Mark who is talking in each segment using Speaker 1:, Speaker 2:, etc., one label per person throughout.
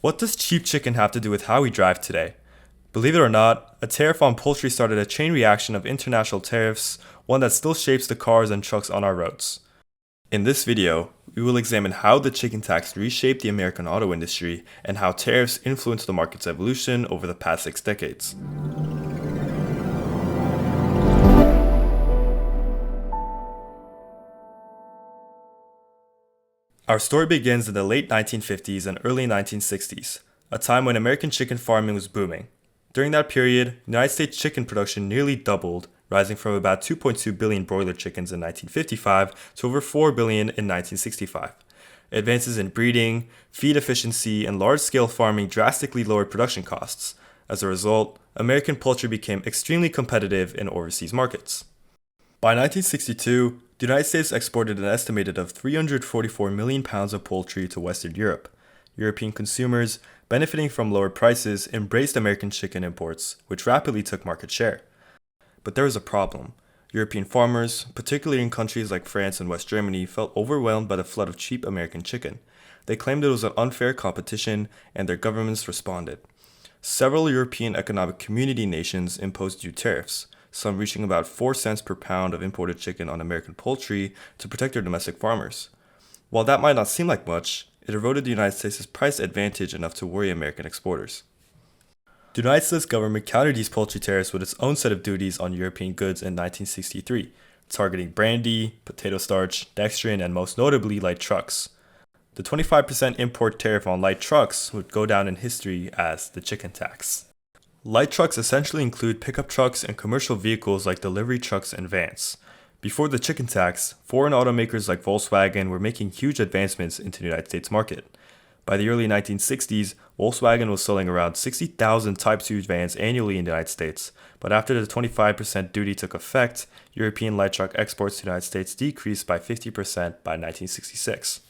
Speaker 1: What does cheap chicken have to do with how we drive today? Believe it or not, a tariff on poultry started a chain reaction of international tariffs, one that still shapes the cars and trucks on our roads. In this video, we will examine how the chicken tax reshaped the American auto industry and how tariffs influenced the market's evolution over the past 6 decades. Our story begins in the late 1950s and early 1960s, a time when American chicken farming was booming. During that period, United States chicken production nearly doubled, rising from about 2.2 billion broiler chickens in 1955 to over 4 billion in 1965. Advances in breeding, feed efficiency, and large-scale farming drastically lowered production costs. As a result, American poultry became extremely competitive in overseas markets. By 1962, the United States exported an estimated of 344 million pounds of poultry to Western Europe. European consumers, benefiting from lower prices, embraced American chicken imports, which rapidly took market share. But there was a problem. European farmers, particularly in countries like France and West Germany, felt overwhelmed by the flood of cheap American chicken. They claimed it was an unfair competition, and their governments responded. Several European Economic Community nations imposed new tariffs, some reaching about 4 cents per pound of imported chicken on American poultry to protect their domestic farmers. While that might not seem like much, it eroded the United States' price advantage enough to worry American exporters. The United States government countered these poultry tariffs with its own set of duties on European goods in 1963, targeting brandy, potato starch, dextrin, and most notably light trucks. The 25% import tariff on light trucks would go down in history as the chicken tax. Light trucks essentially include pickup trucks and commercial vehicles like delivery trucks and vans. Before the chicken tax, foreign automakers like Volkswagen were making huge advancements into the United States market. By the early 1960s, Volkswagen was selling around 60,000 Type 2 vans annually in the United States, but after the 25% duty took effect, European light truck exports to the United States decreased by 50% by 1966.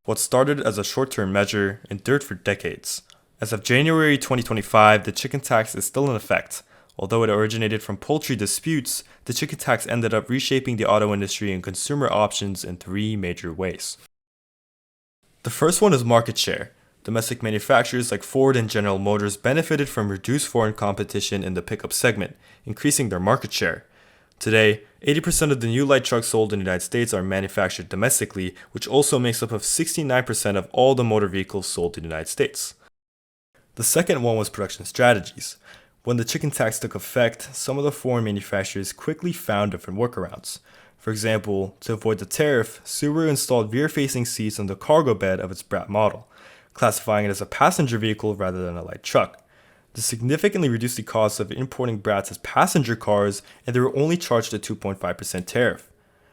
Speaker 1: What started as a short-term measure endured for decades. As of January 2025, the chicken tax is still in effect. Although it originated from poultry disputes, the chicken tax ended up reshaping the auto industry and consumer options in 3 major ways. The first one is market share. Domestic manufacturers like Ford and General Motors benefited from reduced foreign competition in the pickup segment, increasing their market share. Today, 80% of the new light trucks sold in the United States are manufactured domestically, which also makes up of 69% of all the motor vehicles sold in the United States. The second one was production strategies. When the chicken tax took effect, some of the foreign manufacturers quickly found different workarounds. For example, to avoid the tariff, Subaru installed rear-facing seats on the cargo bed of its Brat model, classifying it as a passenger vehicle rather than a light truck. This significantly reduced the cost of importing Brats as passenger cars, and they were only charged a 2.5% tariff.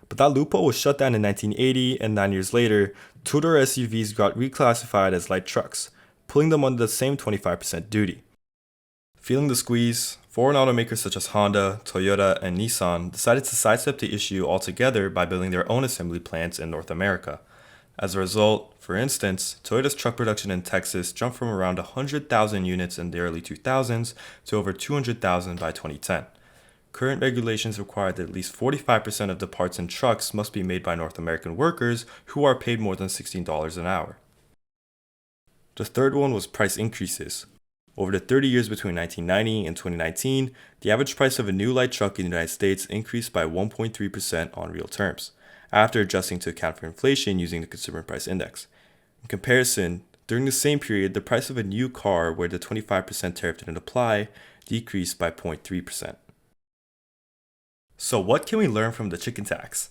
Speaker 1: But that loophole was shut down in 1980, and 9 years later, two-door SUVs got reclassified as light trucks, pulling them under the same 25% duty. Feeling the squeeze, foreign automakers such as Honda, Toyota, and Nissan decided to sidestep the issue altogether by building their own assembly plants in North America. As a result, for instance, Toyota's truck production in Texas jumped from around 100,000 units in the early 2000s to over 200,000 by 2010. Current regulations require that at least 45% of the parts in trucks must be made by North American workers who are paid more than $16 an hour. The third one was price increases. Over the 30 years between 1990 and 2019, the average price of a new light truck in the United States increased by 1.3% on real terms, after adjusting to account for inflation using the Consumer Price Index. In comparison, during the same period, the price of a new car where the 25% tariff didn't apply decreased by 0.3%. So what can we learn from the chicken tax?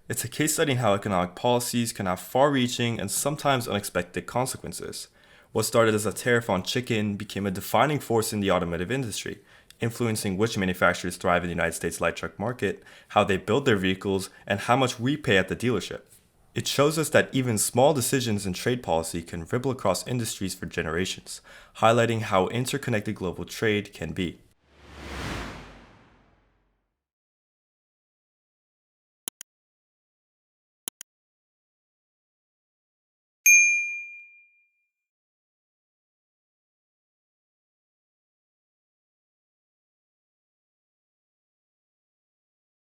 Speaker 1: It's a case study in how economic policies can have far-reaching and sometimes unexpected consequences. What started as a tariff on chicken became a defining force in the automotive industry, influencing which manufacturers thrive in the United States light truck market, how they build their vehicles, and how much we pay at the dealership. It shows us that even small decisions in trade policy can ripple across industries for generations, highlighting how interconnected global trade can be.